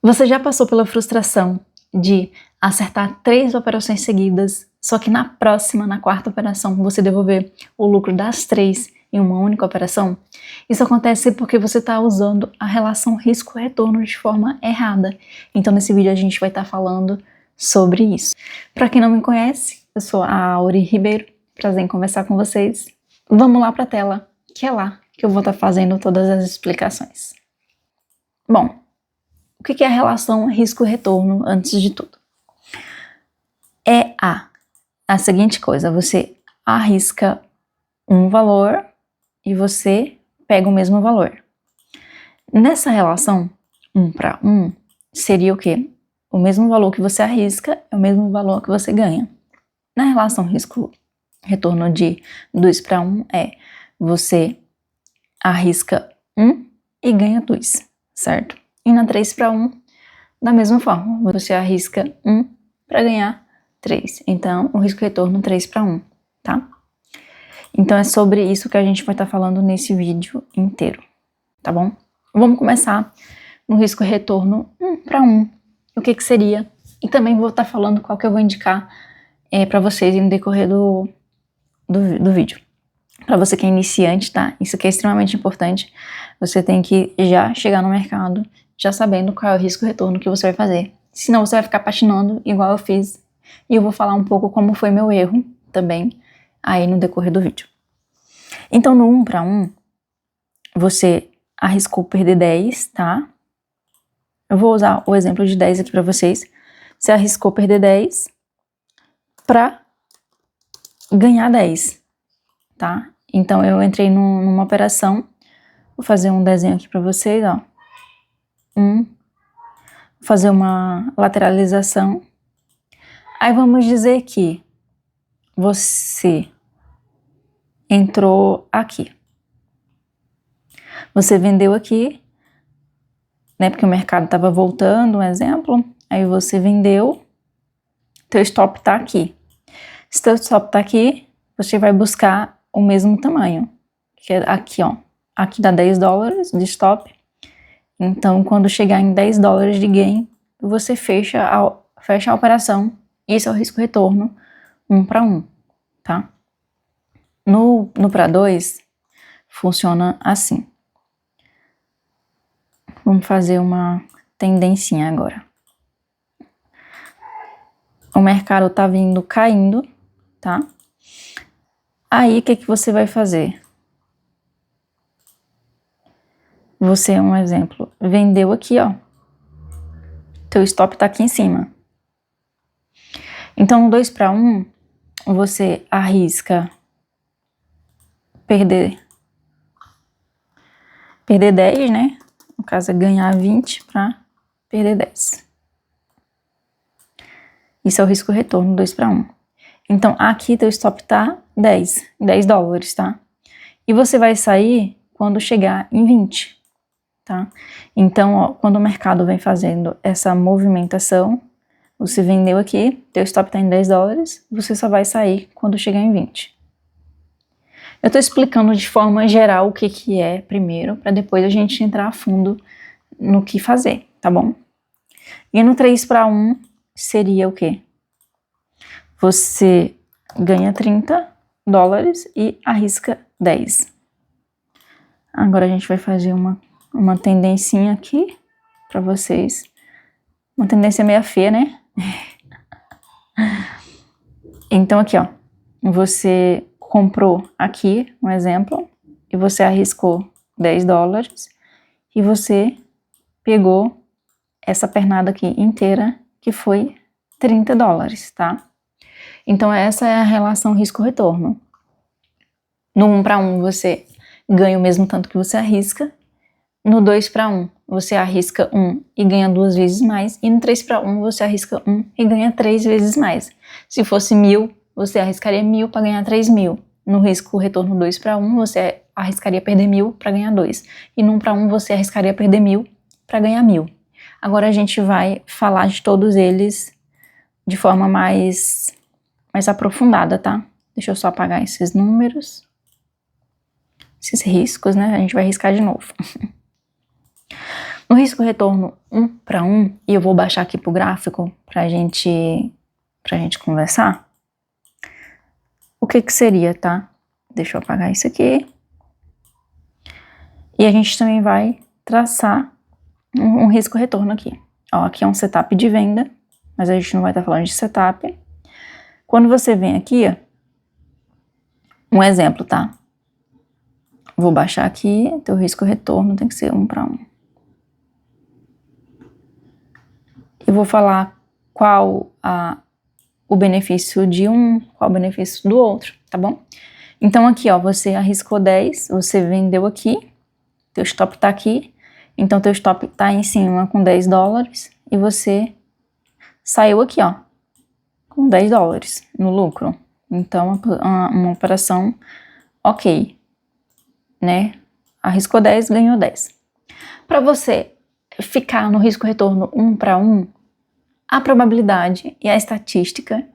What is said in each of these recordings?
Você já passou pela frustração de acertar 3 operações seguidas, só que na próxima, na quarta operação, você devolver o lucro das 3 em uma única operação? Isso acontece porque você está usando a relação risco-retorno de forma errada. Então nesse vídeo a gente vai estar falando sobre isso. Para quem não me conhece, eu sou a Auri Ribeiro, prazer em conversar com vocês. Vamos lá para a tela, que é lá que eu vou estar fazendo todas as explicações. Bom, o que é a relação risco-retorno antes de tudo? É a seguinte coisa: você arrisca um valor e você pega o mesmo valor. Nessa relação 1 para 1 seria o quê? O mesmo valor que você arrisca é o mesmo valor que você ganha. Na relação risco-retorno de 2 para 1 você arrisca 1 e ganha 2, certo? E na 3 para 1, da mesma forma, você arrisca 1 para ganhar 3. Então, o risco-retorno 3 para 1, tá? Então, é sobre isso que a gente vai estar falando nesse vídeo inteiro, tá bom? Vamos começar no risco-retorno 1 para 1. O que seria? E também vou estar falando qual que eu vou indicar para vocês no decorrer do vídeo. Para você que é iniciante, tá? Isso aqui é extremamente importante. Você tem que já chegar no mercado já sabendo qual é o risco-retorno que você vai fazer. Senão você vai ficar patinando igual eu fiz. E eu vou falar um pouco como foi meu erro também aí no decorrer do vídeo. Então no 1 para 1, você arriscou perder 10, tá? Eu vou usar o exemplo de 10 aqui para vocês. Você arriscou perder 10 para ganhar 10, tá? Então eu entrei numa operação. Vou fazer um desenho aqui para vocês, ó. Vou fazer uma lateralização. Aí vamos dizer que você entrou aqui. Você vendeu aqui, né? Porque o mercado estava voltando, um exemplo. Aí você vendeu. Teu stop tá aqui. Se teu stop tá aqui, você vai buscar o mesmo tamanho. Que é aqui, ó. Aqui dá 10 dólares de stop. Então, quando chegar em 10 dólares de gain, você fecha a operação. Isso é o risco-retorno 1 para 1, tá? No para 2, funciona assim. Vamos fazer uma tendencinha agora. O mercado tá vindo caindo, tá? Aí, o que você vai fazer? Você, um exemplo, vendeu aqui, ó. Teu stop tá aqui em cima. Então, no 2 para 1, você arrisca perder 10, né? No caso, é ganhar 20 para perder 10. Isso é o risco-retorno 2 para 1. Então, aqui teu stop tá 10 dólares, tá? E você vai sair quando chegar em 20. Tá? Então, ó, quando o mercado vem fazendo essa movimentação, você vendeu aqui, teu stop está em 10 dólares, você só vai sair quando chegar em 20. Eu estou explicando de forma geral o que é primeiro, para depois a gente entrar a fundo no que fazer, tá bom? E no 3 para 1 seria o quê? Você ganha 30 dólares e arrisca 10. Agora a gente vai fazer uma tendencinha aqui para vocês. Uma tendência meio feia, né? Então aqui, ó. Você comprou aqui, um exemplo, e você arriscou 10 dólares e você pegou essa pernada aqui inteira, que foi 30 dólares, tá? Então essa é a relação risco-retorno. No 1 para 1 você ganha o mesmo tanto que você arrisca. No 2 para 1, você arrisca 1 e ganha 2 vezes mais. E no 3 para 1, você arrisca 1 e ganha 3 vezes mais. Se fosse 1.000, você arriscaria 1.000 para ganhar 3.000. No risco-retorno 2 para 1, você arriscaria perder 1.000 para ganhar 2. E no 1 para 1, você arriscaria perder 1.000 para ganhar 1.000. Agora a gente vai falar de todos eles de forma mais aprofundada, tá? Deixa eu só apagar esses números. Esses riscos, né? A gente vai riscar de novo. No risco retorno 1 para 1, e eu vou baixar aqui pro gráfico pra gente conversar, o que seria, tá? Deixa eu apagar isso aqui. E a gente também vai traçar um risco retorno aqui. Ó, aqui é um setup de venda, mas a gente não vai estar falando de setup. Quando você vem aqui, ó, um exemplo, tá? Vou baixar aqui, teu risco retorno tem que ser 1 para 1. E vou falar qual o benefício de um, qual o benefício do outro, tá bom? Então aqui, ó, você arriscou 10, você vendeu aqui, teu stop tá aqui, então teu stop tá em cima com 10 dólares e você saiu aqui, ó, com 10 dólares no lucro. Então, uma operação ok, né? Arriscou 10, ganhou 10. Para você ficar no risco retorno 1 para 1, a probabilidade e a estatística,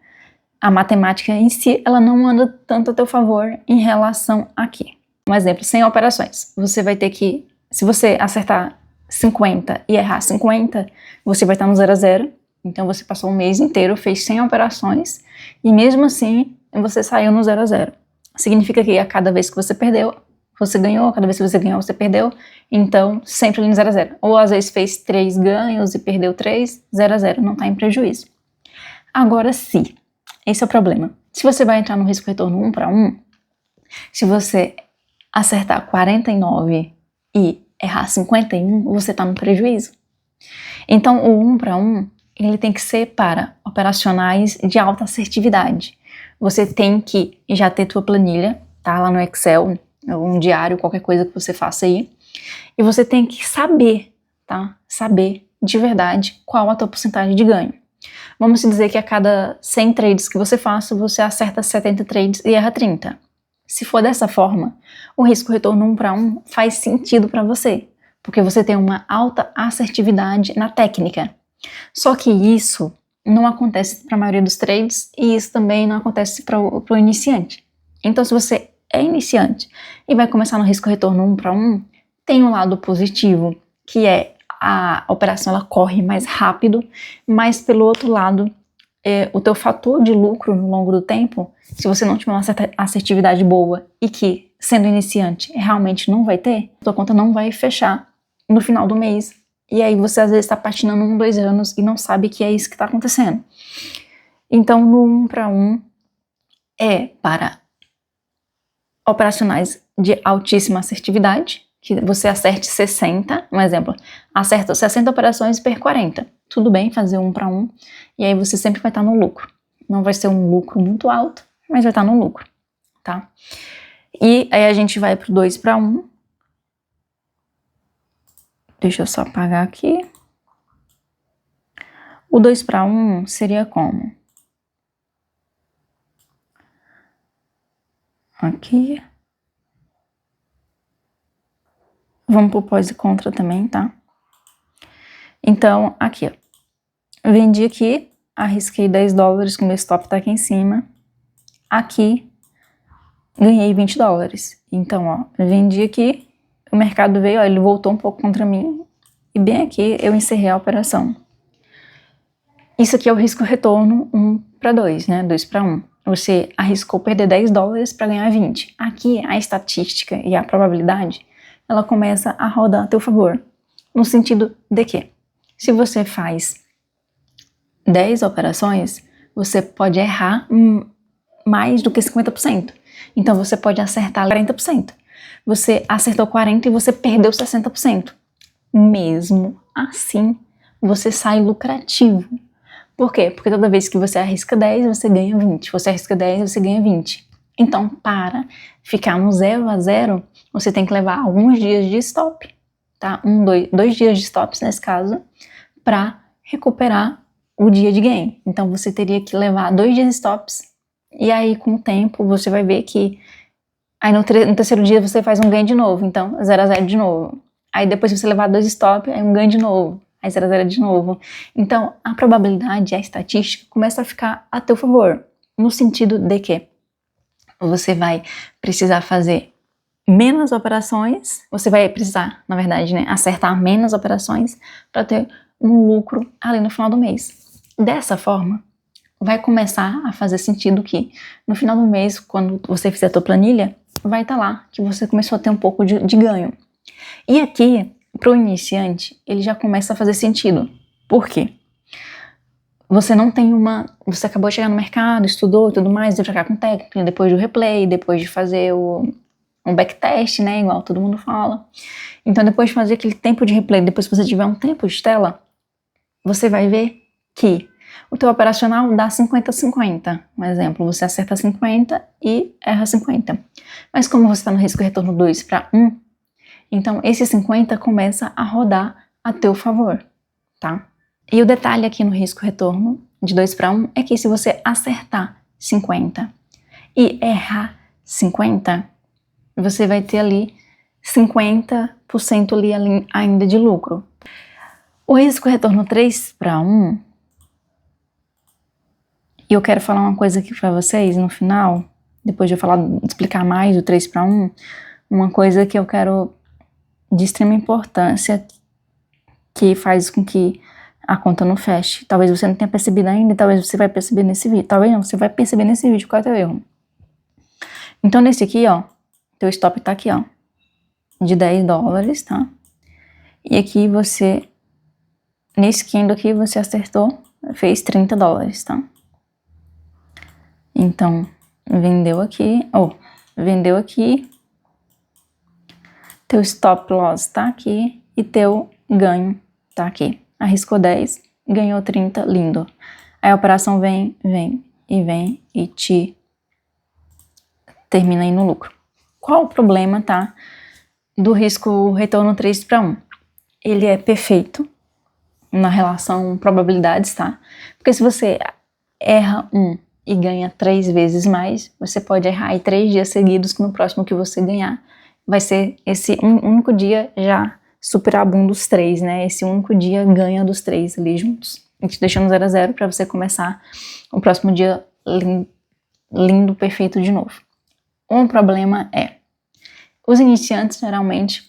a matemática em si, ela não anda tanto a teu favor em relação aqui. Um exemplo, 100 operações. Você vai ter que, se você acertar 50 e errar 50, você vai estar no 0 a 0. Então você passou um mês inteiro, fez 100 operações e mesmo assim você saiu no 0 a 0. Significa que a cada vez que você perdeu, você ganhou, a cada vez que você ganhou, você perdeu. Então sempre ali no 0 a 0. Ou às vezes fez 3 ganhos e perdeu 3, 0 a 0, não está em prejuízo. Agora sim, esse é o problema. Se você vai entrar no risco retorno 1 para 1, se você acertar 49 e errar 51, você está no prejuízo. Então o 1 para 1, ele tem que ser para operacionais de alta assertividade. Você tem que já ter tua planilha, tá? Lá no Excel, um diário, qualquer coisa que você faça aí. E você tem que saber, tá? Saber de verdade qual a tua porcentagem de ganho. Vamos dizer que a cada 100 trades que você faça, você acerta 70 trades e erra 30. Se for dessa forma, o risco retorno 1 para 1 faz sentido para você, porque você tem uma alta assertividade na técnica. Só que isso não acontece para a maioria dos trades e isso também não acontece para o iniciante. Então, se você é iniciante e vai começar no risco retorno 1 para 1, tem um lado positivo, que é a operação ela corre mais rápido, mas pelo outro lado, o teu fator de lucro no longo do tempo, se você não tiver uma certa assertividade boa e que, sendo iniciante, realmente não vai ter, tua conta não vai fechar no final do mês. E aí você às vezes está patinando 1, 2 anos e não sabe que é isso que está acontecendo. Então no 1 para 1 é para operacionais de altíssima assertividade, que você acerte 60, um exemplo, acerta 60 operações per 40. Tudo bem fazer 1 para 1, e aí você sempre vai estar no lucro. Não vai ser um lucro muito alto, mas vai estar no lucro, tá? E aí a gente vai pro 2 para 1. Deixa eu só apagar aqui. O 2 para 1 seria como? Aqui. Vamos pro pós e contra também, tá? Então, aqui, ó. Vendi aqui, arrisquei 10 dólares, com o meu stop tá aqui em cima. Aqui, ganhei 20 dólares. Então, ó, vendi aqui, o mercado veio, ó, ele voltou um pouco contra mim. E bem aqui, eu encerrei a operação. Isso aqui é o risco retorno 1 para 2, né? 2 para 1. Você arriscou perder 10 dólares para ganhar 20. Aqui, a estatística e a probabilidade, ela começa a rodar a teu favor. No sentido de que, se você faz 10 operações, você pode errar mais do que 50%. Então, você pode acertar 40%. Você acertou 40% e você perdeu 60%. Mesmo assim, você sai lucrativo. Por quê? Porque toda vez que você arrisca 10, você ganha 20. Você arrisca 10, você ganha 20. Então, para ficar no 0 a 0, você tem que levar alguns dias de stop, tá? 2 dias de stops nesse caso, para recuperar o dia de gain. Então, você teria que levar 2 dias de stops, e aí, com o tempo, você vai ver que aí no terceiro dia você faz um ganho de novo, então 0 a 0 de novo. Aí depois se você levar 2 stops, aí um ganho de novo, aí 0 a 0 de novo. Então, a probabilidade, a estatística começa a ficar a teu favor, no sentido de que você vai precisar fazer menos operações, você vai precisar, na verdade, né, acertar menos operações para ter um lucro ali no final do mês. Dessa forma, vai começar a fazer sentido que no final do mês, quando você fizer a tua planilha, vai estar lá que você começou a ter um pouco de ganho. E aqui, para o iniciante, ele já começa a fazer sentido. Por quê? Você não tem você acabou de chegar no mercado, estudou e tudo mais, de ficar com técnica, depois do replay, depois de fazer um backtest, né, igual todo mundo fala. Então, depois de fazer aquele tempo de replay, depois que você tiver um tempo de tela, você vai ver que o teu operacional dá 50-50. Um exemplo, você acerta 50 e erra 50. Mas como você está no risco retorno 2-1, então esse 50 começa a rodar a teu favor, tá? E o detalhe aqui no risco retorno de 2-1 é que se você acertar 50 e errar 50, você vai ter ali 50% ali ainda de lucro. O risco retorno 3-1, e eu quero falar uma coisa aqui para vocês no final, depois de eu explicar mais o 3-1, uma coisa que eu quero de extrema importância que faz com que a conta não feche. Talvez você não tenha percebido ainda, talvez você vai perceber nesse vídeo. Talvez não, você vai perceber nesse vídeo qual é o teu erro. Então nesse aqui, ó, teu stop tá aqui, ó, de $10, tá? E aqui você, nesse candle aqui você acertou, fez $30, tá? Então, vendeu aqui, teu stop loss tá aqui e teu ganho tá aqui. Arriscou 10, ganhou 30, lindo. Aí a operação vem e te termina aí no lucro. Qual o problema, tá, do risco retorno 3-1? Ele é perfeito na relação probabilidades, tá? Porque se você erra e ganha 3 vezes mais, você pode errar aí 3 dias seguidos, que no próximo que você ganhar vai ser esse único dia já superabunda dos 3, né? Esse único dia ganha dos 3 ali juntos. A gente deixa no 0-0 para você começar o próximo dia lindo, perfeito de novo. Um problema é, os iniciantes geralmente,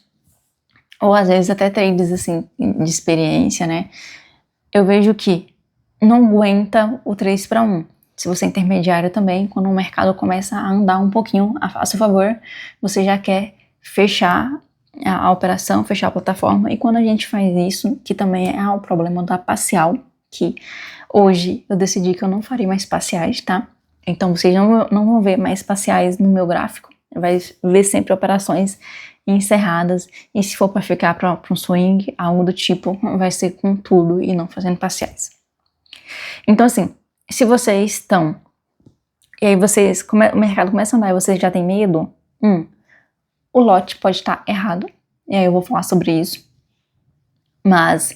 ou às vezes até traders assim, de experiência, né? Eu vejo que não aguenta o 3-1. Se você é intermediário também, quando o mercado começa a andar um pouquinho a seu favor, você já quer fechar a operação, fechar a plataforma. E quando a gente faz isso, que também é o problema da parcial, que hoje eu decidi que eu não farei mais parciais, tá? Então vocês não vão ver mais parciais no meu gráfico, vai ver sempre operações encerradas, e se for para ficar para um swing, algo do tipo, vai ser com tudo e não fazendo parciais. Então assim, se vocês estão, e aí o mercado começa a andar e vocês já têm medo, o lote pode estar errado, e aí eu vou falar sobre isso, mas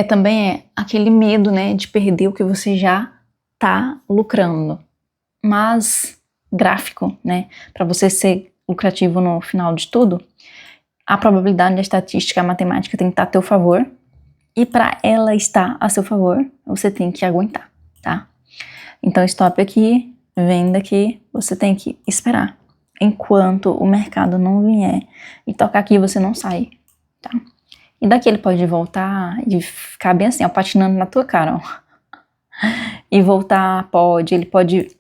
também é aquele medo, né, de perder o que você já tá lucrando, mas gráfico, né, para você ser lucrativo no final de tudo, a probabilidade da estatística, a matemática tem que estar a teu favor, e para ela estar a seu favor, você tem que aguentar, tá? Então stop aqui, venda aqui, você tem que esperar. Enquanto o mercado não vier e tocar aqui, você não sai, tá? E daqui ele pode voltar e ficar bem assim, ó, patinando na tua cara, ó. E voltar, ele pode...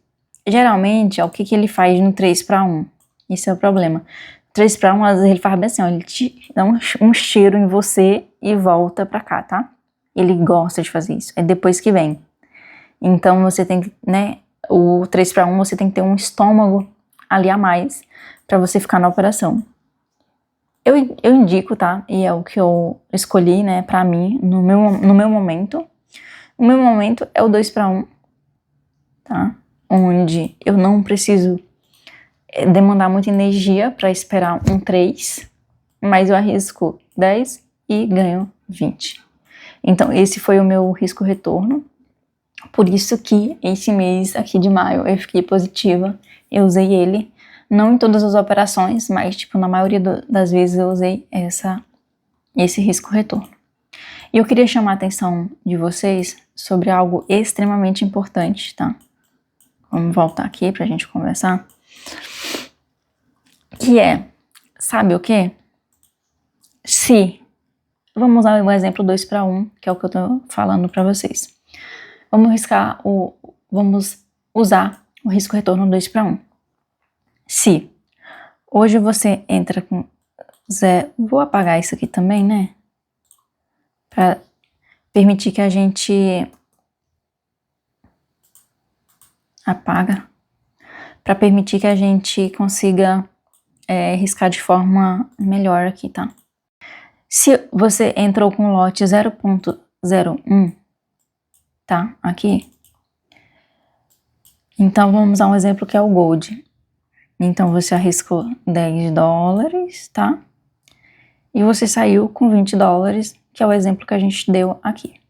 Geralmente, ó, o que ele faz no 3-1? Esse é o problema. 3-1, às vezes ele faz bem assim, ó, ele te dá um cheiro em você e volta pra cá, tá? Ele gosta de fazer isso, é depois que vem. Então você tem que, né, o 3-1 você tem que ter um estômago ali a mais para você ficar na operação. Eu indico, tá? E é o que eu escolhi, né, pra mim, no meu momento. O meu momento é o 2-1, tá? Onde eu não preciso demandar muita energia para esperar um 3, mas eu arrisco 10 e ganho 20. Então esse foi o meu risco retorno. Por isso que esse mês aqui de maio eu fiquei positiva, eu usei ele, não em todas as operações, mas tipo na maioria das vezes eu usei esse risco retorno. E eu queria chamar a atenção de vocês sobre algo extremamente importante, tá? Vamos voltar aqui pra gente conversar. Que é, sabe o quê? Se, vamos usar o exemplo 2 para 1, que é o que eu tô falando para vocês. Vamos usar o risco retorno 2 para 1. Se hoje você entra com zero, vou apagar isso aqui também, né? Para permitir que a gente apaga, para permitir que a gente consiga riscar de forma melhor aqui, tá? Se você entrou com o lote 0.01, tá? Aqui. Então vamos usar um exemplo que é o Gold. Então você arriscou 10 dólares, tá? E você saiu com 20 dólares, que é o exemplo que a gente deu aqui.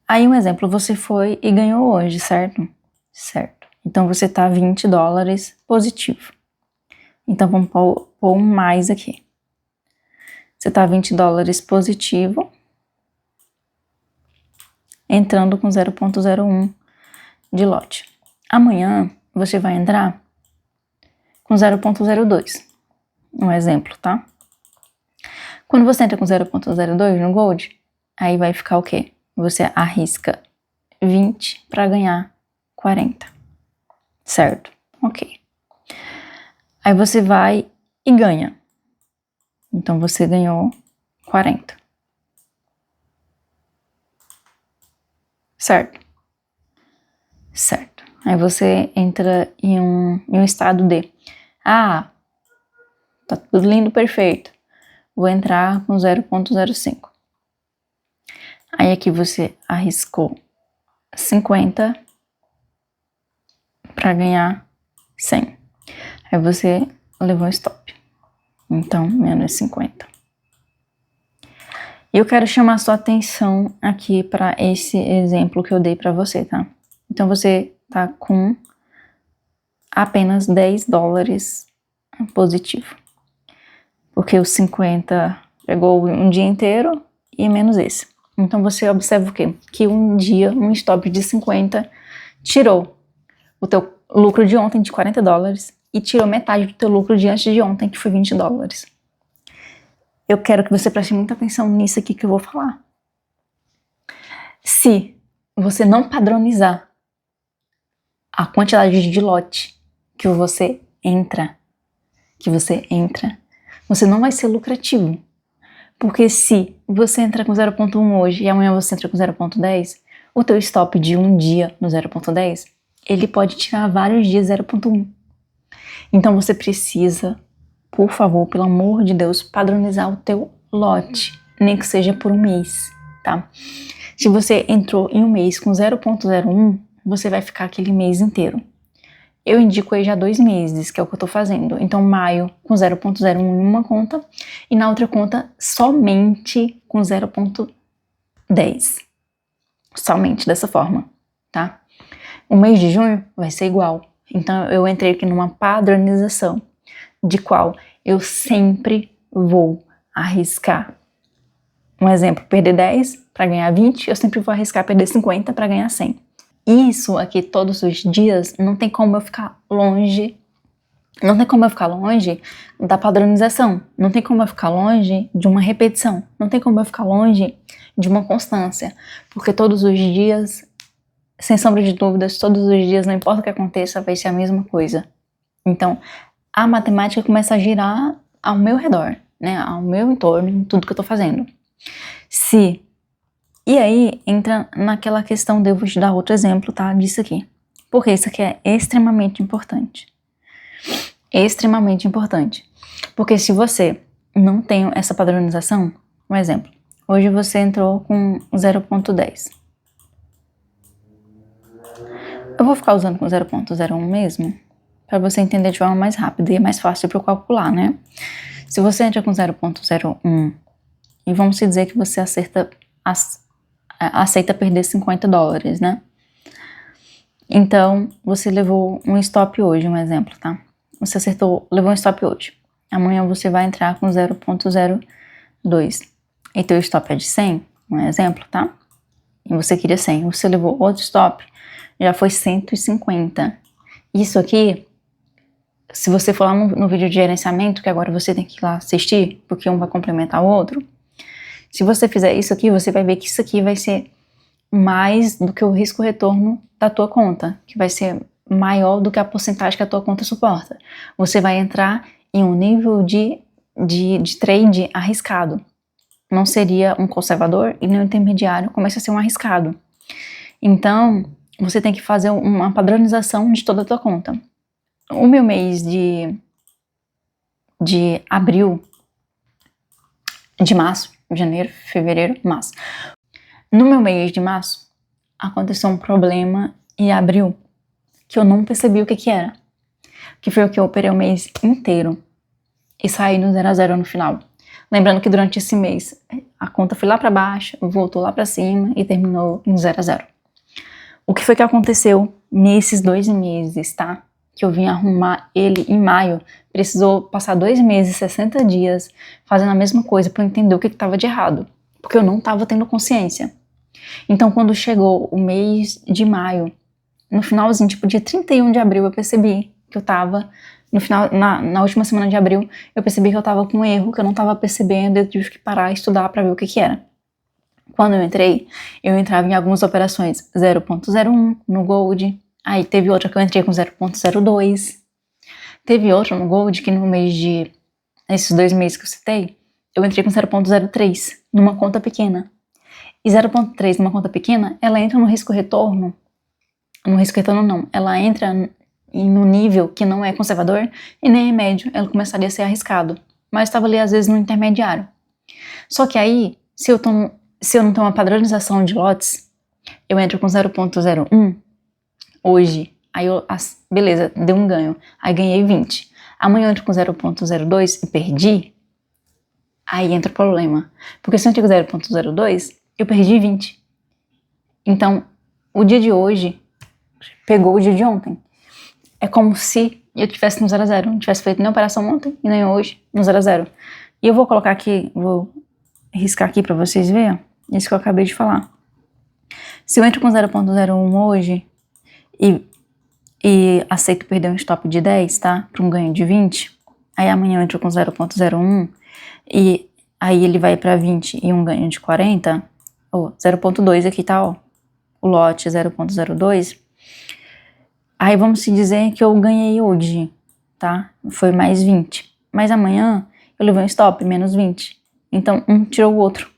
Aí um exemplo, você foi e ganhou hoje, certo? Certo. Então você tá 20 dólares positivo. Então vamos pôr um mais aqui. Você tá 20 dólares positivo, entrando com 0.01 de lote. Amanhã você vai entrar com 0.02. Um exemplo, tá? Quando você entra com 0.02 no Gold, aí vai ficar o quê? Você arrisca 20 para ganhar 40. Certo? Ok. Aí você vai e ganha. Então você ganhou 40. Certo? Certo. Aí você entra em um estado de tá tudo lindo, perfeito. Vou entrar com 0.05. Aí aqui você arriscou 50 para ganhar 100. Aí você levou um stop. Então, menos 50. E eu quero chamar sua atenção aqui para esse exemplo que eu dei para você, tá? Então você tá com apenas 10 dólares positivo. Porque os 50 pegou um dia inteiro e menos esse. Então você observa o quê? Que um dia, um stop de 50 tirou o teu lucro de ontem de 40 dólares e tirou metade do teu lucro de antes de ontem, que foi 20 dólares. Eu quero que você preste muita atenção nisso aqui que eu vou falar. Se você não padronizar a quantidade de lote que você entra, você não vai ser lucrativo. Porque se você entra com 0.1 hoje e amanhã você entra com 0.10, o teu stop de um dia no 0.10, ele pode tirar vários dias 0.1. Então você precisa, por favor, pelo amor de Deus, padronizar o teu lote, nem que seja por um mês, tá? Se você entrou em um mês com 0.01, você vai ficar aquele mês inteiro. Eu indico aí já 2 meses, que é o que eu tô fazendo. Então, maio com 0.01 em uma conta e na outra conta somente com 0.10. Somente dessa forma, tá? O mês de junho vai ser igual. Então, eu entrei aqui numa padronização de qual eu sempre vou arriscar. Um exemplo, perder 10 para ganhar 20, eu sempre vou arriscar perder 50 para ganhar 100. Isso aqui todos os dias não tem como eu ficar longe. Não tem como eu ficar longe da padronização. Não tem como eu ficar longe de uma repetição. Não tem como eu ficar longe de uma constância. Porque todos os dias, sem sombra de dúvidas, todos os dias, não importa o que aconteça, vai ser a mesma coisa. Então, a matemática começa a girar ao meu redor, né? Ao meu entorno, em tudo que eu tô fazendo. E aí entra naquela questão de eu vou te dar outro exemplo, tá? Disso aqui. Porque isso aqui é extremamente importante. Extremamente importante. Porque se você não tem essa padronização, um exemplo, hoje você entrou com 0.10. Eu vou ficar usando com 0.01 mesmo, para você entender de forma mais rápida e é mais fácil para eu calcular, né? Se você entra com 0.01 e vamos dizer que você aceita perder 50 dólares, né? Então, você levou um stop hoje, um exemplo, tá? Você levou um stop hoje. Amanhã você vai entrar com 0.02. E teu stop é de 100, um exemplo, tá? E você queria 100. Você levou outro stop, já foi 150. Isso aqui se você for lá no vídeo de gerenciamento, que agora você tem que ir lá assistir, porque um vai complementar o outro, se você fizer isso aqui, você vai ver que isso aqui vai ser mais do que o risco-retorno da tua conta, que vai ser maior do que a porcentagem que a tua conta suporta. Você vai entrar em um nível de trade arriscado. Não seria um conservador e nem um intermediário, começa a ser um arriscado. Então, você tem que fazer uma padronização de toda a tua conta. O meu mês de abril, de março, janeiro, fevereiro, março. No meu mês de março, aconteceu um problema em abril que eu não percebi o que era. Que foi o que eu operei o mês inteiro e saí no 0 a 0 no final. Lembrando que durante esse mês a conta foi lá para baixo, voltou lá para cima e terminou em 0 a 0. O que foi que aconteceu nesses 2 meses, tá? Que eu vim arrumar ele em maio. Precisou passar 2 meses, 60 dias fazendo a mesma coisa para eu entender o que estava de errado. Porque eu não estava tendo consciência. Então, quando chegou o mês de maio, no finalzinho, tipo dia 31 de abril, eu percebi que eu tava, no final, na última semana de abril, eu percebi que eu tava com um erro, que eu não tava percebendo, eu tive que parar e estudar pra ver o que era. Quando eu entrei, eu entrava em algumas operações 0.01 no Gold, aí teve outra que eu entrei com 0.02, teve outra no Gold que nesses 2 meses que eu citei, eu entrei com 0.03 numa conta pequena. E 0.3 numa conta pequena, ela entra no risco-retorno. No risco-retorno não, ela entra no nível que não é conservador e nem é médio, ela começaria a ser arriscado. Mas estava ali às vezes no intermediário. Só que aí, se eu não tenho uma padronização de lotes, eu entro com 0.01 hoje, aí beleza, deu um ganho, aí ganhei 20. Amanhã eu entro com 0.02 e perdi, aí entra o problema. Porque se eu entro com 0.02, eu perdi 20. Então, o dia de hoje pegou o dia de ontem. É como se eu tivesse no 0 a 0, não tivesse feito nem operação ontem e nem hoje no 0 a 0. E eu vou colocar aqui, vou riscar aqui pra vocês verem, isso que eu acabei de falar. Se eu entro com 0.01 hoje e aceito perder um stop de 10, tá? Pra um ganho de 20, aí amanhã eu entro com 0.01 e aí ele vai pra 20 e um ganho de 40, 0.2 aqui tá, ó, o lote 0.02, aí vamos se dizer que eu ganhei hoje, tá? Foi mais 20, mas amanhã eu levei um stop, menos 20, então um tirou o outro.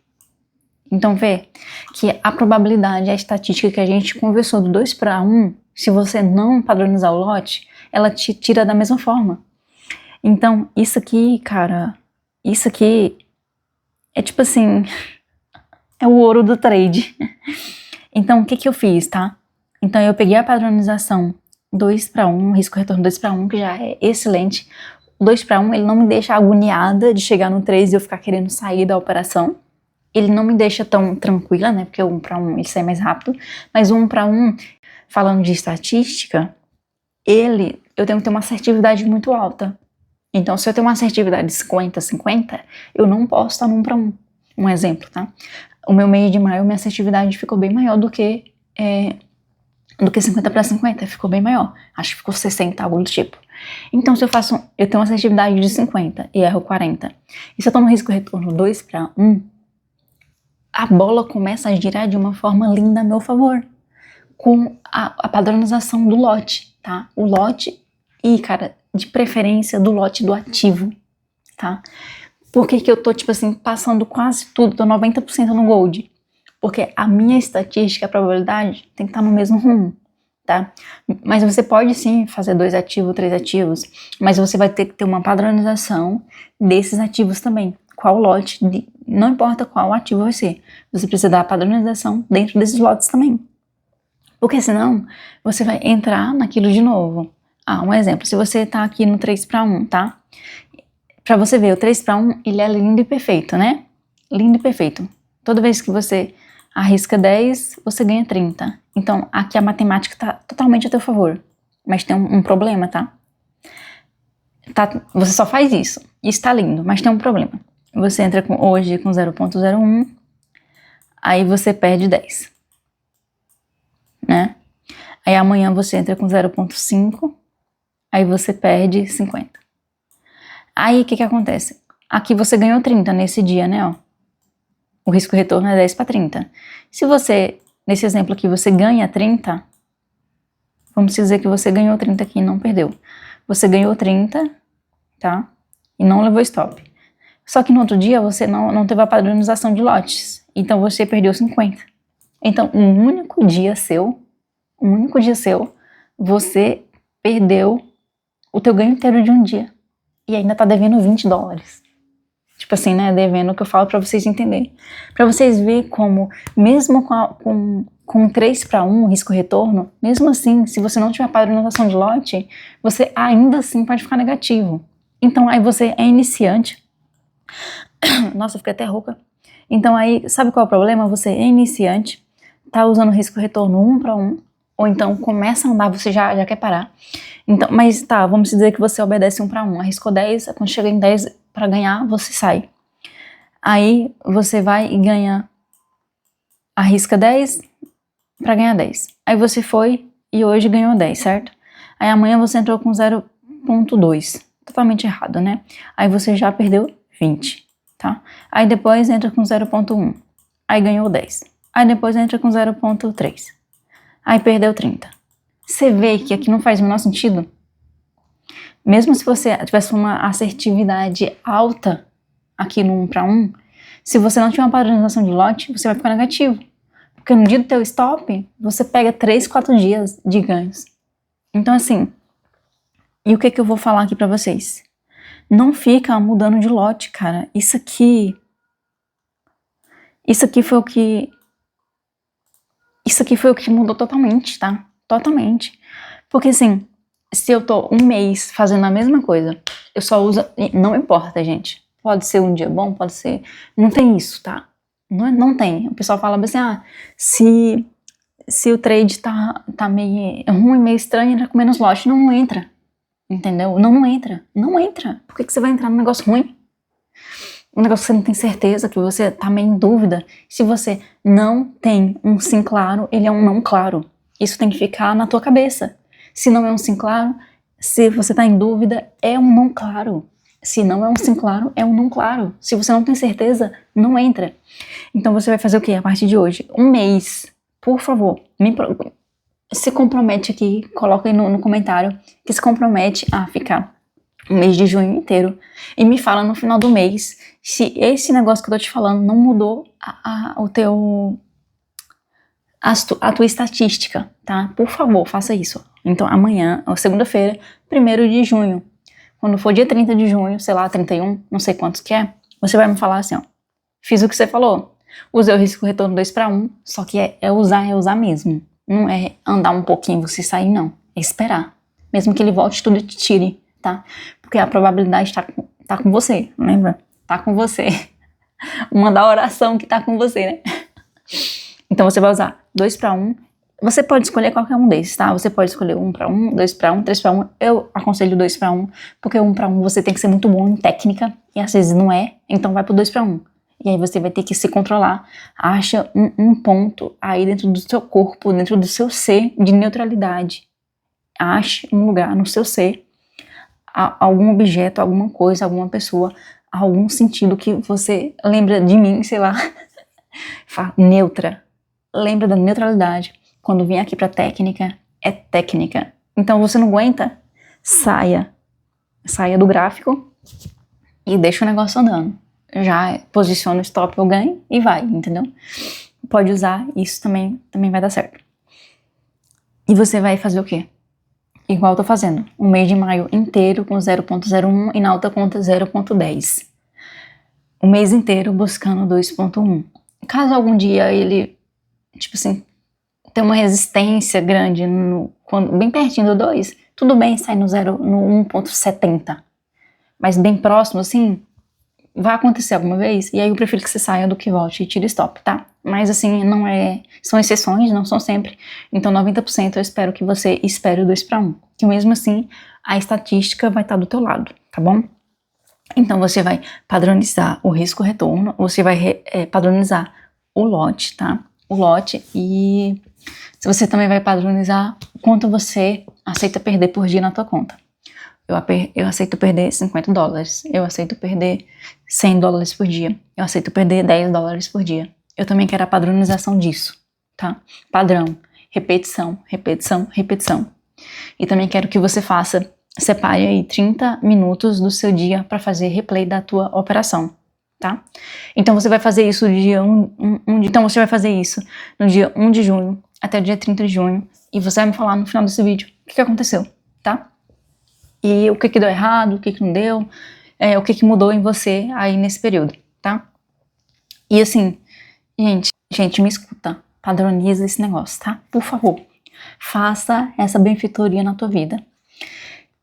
Então vê que a probabilidade, a estatística que a gente conversou do 2 para 1, se você não padronizar o lote, ela te tira da mesma forma. Então isso aqui, cara, isso aqui é tipo assim, é o ouro do trade. Então o que eu fiz, tá? Então eu peguei a padronização 2 para 1, risco-retorno 2 para 1, que já é excelente. O 2 para 1 ele não me deixa agoniada de chegar no 3 e eu ficar querendo sair da operação. Ele não me deixa tão tranquila, né? Porque o 1 para 1 ele sai mais rápido. Mas o 1 para 1, falando de estatística, eu tenho que ter uma assertividade muito alta. Então, se eu tenho uma assertividade de 50-50, eu não posso estar no 1 para 1. Um exemplo, tá? O meu mês de maio, minha assertividade ficou bem maior do que 50 para 50. Ficou bem maior. Acho que ficou 60, algo do tipo. Então, se eu tenho uma assertividade de 50 e erro 40, e se eu tô no risco-retorno 2 para 1, a bola começa a girar de uma forma linda a meu favor, com a padronização do lote, tá? O lote e, cara, de preferência do lote do ativo, tá? Por que eu tô, tipo assim, passando quase tudo, tô 90% no Gold? Porque a minha estatística, a probabilidade, tem que estar no mesmo rumo, tá? Mas você pode sim fazer 2 ativos, 3 ativos, mas você vai ter que ter uma padronização desses ativos também. Qual lote, não importa qual ativo vai ser, você precisa dar a padronização dentro desses lotes também. Porque senão, você vai entrar naquilo de novo. Um exemplo, se você tá aqui no 3 para 1, tá? Pra você ver, o 3 para 1, ele é lindo e perfeito, né? Lindo e perfeito. Toda vez que você arrisca 10, você ganha 30. Então, aqui a matemática tá totalmente a teu favor. Mas tem um problema, tá? Você só faz isso. Isso tá lindo, mas tem um problema. Você entra hoje com 0.01, aí você perde 10, né? Aí amanhã você entra com 0.5, aí você perde 50. Aí o que acontece? Aqui você ganhou 30 nesse dia, né? Ó. O risco retorno é 10 para 30. Se você, nesse exemplo aqui, você ganha 30, vamos dizer que você ganhou 30 aqui e não perdeu. Você ganhou 30, tá? E não levou stop. Só que no outro dia você não teve a padronização de lotes. Então você perdeu 50. Então, um único dia seu, você perdeu o teu ganho inteiro de um dia. E ainda tá devendo $20. Tipo assim, né? Devendo o que eu falo pra vocês entenderem. Pra vocês verem como, mesmo com 3 para 1, risco-retorno, mesmo assim, se você não tiver padronização de lote, você ainda assim pode ficar negativo. Então, aí você é iniciante. Nossa, eu fiquei até rouca. Então, aí, sabe qual é o problema? Você é iniciante, tá usando risco-retorno 1 para 1, ou então começa a andar, você já quer parar. Então, mas tá, vamos dizer que você obedece 1 para 1, arriscou 10, quando chega em 10 para ganhar, você sai. Aí você vai e ganha, arrisca 10 para ganhar 10. Aí você foi e hoje ganhou 10, certo? Aí amanhã você entrou com 0,2, totalmente errado, né? Aí você já perdeu 20, tá? Aí depois entra com 0,1, aí ganhou 10. Aí depois entra com 0,3, aí perdeu 30. Você vê que aqui não faz o menor sentido? Mesmo se você tivesse uma assertividade alta aqui no 1 para 1, se você não tiver uma padronização de lote, você vai ficar negativo. Porque no dia do teu stop, você pega 3, 4 dias de ganhos. Então assim, e o que eu vou falar aqui pra vocês? Não fica mudando de lote, cara. Isso aqui foi o que mudou totalmente, tá? Totalmente. Porque assim, se eu tô um mês fazendo a mesma coisa, eu só uso, não importa, gente. Pode ser um dia bom, pode ser, não tem isso, tá? Não tem. O pessoal fala assim, se o trade tá meio ruim, meio estranho, entra com menos lote. Não entra, entendeu? Não entra. Por que você vai entrar num negócio ruim? Um negócio que você não tem certeza, que você tá meio em dúvida. Se você não tem um sim claro, ele é um não claro. Isso tem que ficar na tua cabeça. Se não é um sim claro, se você tá em dúvida, é um não claro. Se não é um sim claro, é um não claro. Se você não tem certeza, não entra. Então você vai fazer o quê a partir de hoje? Um mês, por favor, se compromete aqui, coloca aí no comentário, que se compromete a ficar o mês de junho inteiro e me fala no final do mês se esse negócio que eu tô te falando não mudou a tua estatística, tá? Por favor, faça isso. Então amanhã, segunda-feira, 1º de junho, quando for dia 30 de junho, sei lá, 31, não sei quantos que é, você vai me falar assim, ó, fiz o que você falou, usei o risco retorno 2 para 1, só que é usar mesmo. Não é andar um pouquinho e você sair, não. É esperar. Mesmo que ele volte tudo e te tire, tá? Porque a probabilidade tá com você, lembra? Tá com você. Uma da oração que tá com você, né? Então você vai usar 2 para 1. Você pode escolher qualquer um desses, tá? Você pode escolher 1 para 1, 2 para 1, 3 para 1. Eu aconselho 2 para 1, porque 1 para 1 você tem que ser muito bom em técnica, e às vezes não é, então vai pro 2 para 1. E aí você vai ter que se controlar. Acha um ponto aí dentro do seu corpo, dentro do seu ser de neutralidade. Ache um lugar no seu ser, algum objeto, alguma coisa, alguma pessoa, algum sentido que você lembra de mim, sei lá. Neutra. Lembra da neutralidade. Quando vem aqui pra técnica, é técnica. Então você não aguenta, saia do gráfico e deixa o negócio andando. Já posiciona o stop ou ganho e vai, entendeu? Pode usar, isso também vai dar certo. E você vai fazer o quê? Igual eu tô fazendo. Um mês de maio inteiro com 0.01 e na outra conta 0.10. O mês inteiro buscando 2.1. Caso algum dia ele, tipo assim, tem uma resistência grande bem pertinho do 2, tudo bem sair no 1.70. Mas bem próximo, assim, vai acontecer alguma vez, e aí eu prefiro que você saia do que volte e tire stop, tá? Mas assim, não é... São exceções, não são sempre. Então 90% eu espero que você espere o 2 para 1. Que mesmo assim, a estatística vai estar do teu lado, tá bom? Então você vai padronizar o risco-retorno, você vai padronizar o lote, tá? O lote, e você também vai padronizar quanto você aceita perder por dia na tua conta. Eu aceito perder $50. Eu aceito perder $100 por dia. Eu aceito perder $10 por dia. Eu também quero a padronização disso, tá? Padrão, repetição, repetição, repetição. E também quero que você separe aí 30 minutos do seu dia para fazer replay da tua operação, tá? Então você vai fazer isso então você vai fazer isso no dia 1 de junho até o dia 30 de junho e você vai me falar no final desse vídeo o que aconteceu, tá? E o que deu errado, o que não deu, o que mudou em você aí nesse período, tá? E assim, gente, me escuta, padroniza esse negócio, tá? Por favor, faça essa benfeitoria na tua vida.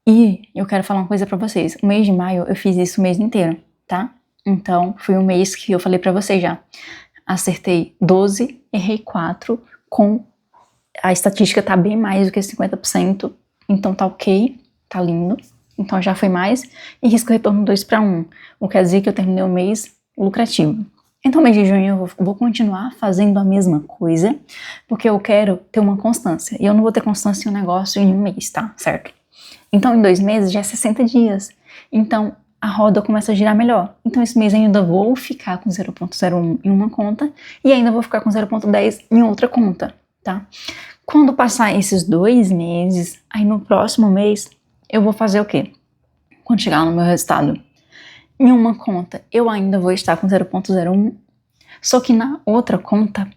E eu quero falar uma coisa pra vocês, o mês de maio eu fiz isso o mês inteiro, tá? Então, foi um mês que eu falei pra vocês já, acertei 12, errei 4, a estatística tá bem mais do que 50%, então tá ok, tá lindo, então já foi mais, e risco retorno 2:1, o que quer dizer que eu terminei o mês lucrativo. Então, mês de junho eu vou continuar fazendo a mesma coisa, porque eu quero ter uma constância, e eu não vou ter constância em um negócio em um mês, tá? Certo? Então, em 2 meses já é 60 dias, então a roda começa a girar melhor. Então, esse mês ainda vou ficar com 0,01 em uma conta, e ainda vou ficar com 0,10 em outra conta, tá? Quando passar esses 2 meses, aí no próximo mês, eu vou fazer o quê? Quando chegar no meu resultado, em uma conta, eu ainda vou estar com 0,01, só que na outra conta,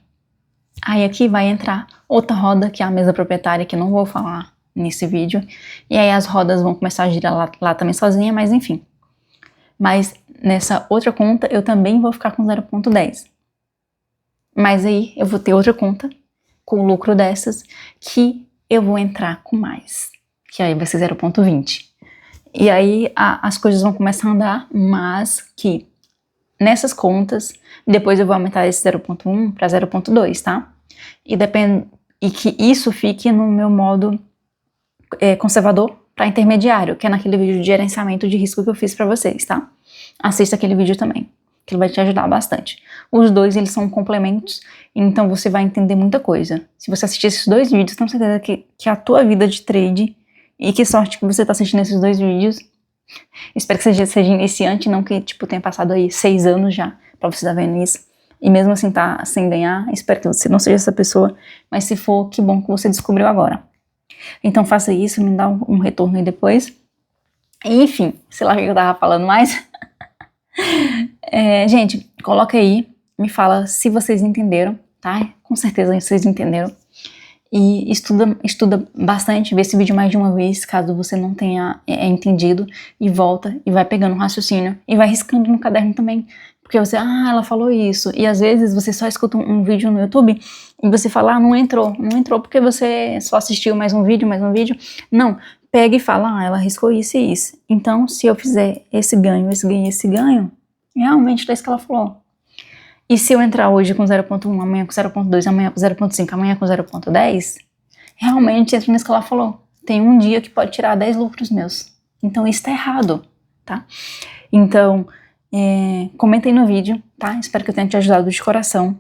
aí aqui vai entrar outra roda, que é a mesa proprietária, que eu não vou falar nesse vídeo, e aí as rodas vão começar a girar lá também sozinha, mas enfim. Mas nessa outra conta, eu também vou ficar com 0,10. Mas aí eu vou ter outra conta, com o lucro dessas, que eu vou entrar com mais, que aí vai ser 0,20. E aí as coisas vão começar a andar, mas que nessas contas, depois eu vou aumentar esse 0,1 para 0,2, tá? E que isso fique no meu modo conservador para intermediário, que é naquele vídeo de gerenciamento de risco que eu fiz para vocês, tá? Assista aquele vídeo também, que ele vai te ajudar bastante. Os dois, eles são complementos, então você vai entender muita coisa. Se você assistir esses 2 vídeos, tenho certeza que a tua vida de trade, e que sorte que você tá assistindo esses 2 vídeos, espero que seja iniciante, não que tipo tenha passado aí 6 anos já pra você estar vendo isso, e mesmo assim tá sem ganhar, espero que você não seja essa pessoa, mas se for, que bom que você descobriu agora. Então faça isso, me dá um retorno aí depois. E, enfim, sei lá o que eu tava falando mais. Gente, coloca aí, me fala se vocês entenderam, tá? Com certeza vocês entenderam. E estuda bastante, vê esse vídeo mais de uma vez, caso você não tenha entendido, e volta, e vai pegando um raciocínio, e vai riscando no caderno também, porque você, ela falou isso, e às vezes você só escuta um vídeo no YouTube, e você fala, não entrou porque você só assistiu mais um vídeo, não, pega e fala, ela riscou isso e isso, então se eu fizer esse ganho, realmente é isso que ela falou. E se eu entrar hoje com 0,1, amanhã com 0,2, amanhã com 0,5, amanhã com 0,10, realmente entra nisso que ela falou. Tem um dia que pode tirar 10 lucros meus. Então isso tá errado, tá? Então, comenta aí no vídeo, tá? Espero que eu tenha te ajudado de coração.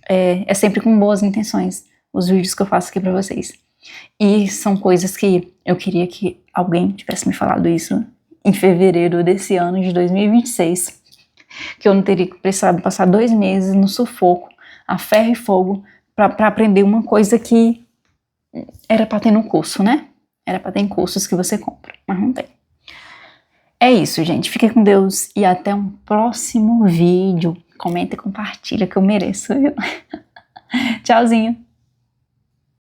É sempre com boas intenções os vídeos que eu faço aqui pra vocês. E são coisas que eu queria que alguém tivesse me falado isso em fevereiro desse ano de 2026. Que eu não teria precisado passar 2 meses no sufoco, a ferro e fogo, pra aprender uma coisa que era pra ter no curso, né? Era pra ter em cursos que você compra, mas não tem. É isso, gente. Fiquem com Deus e até um próximo vídeo. Comenta e compartilha que eu mereço, viu? Tchauzinho!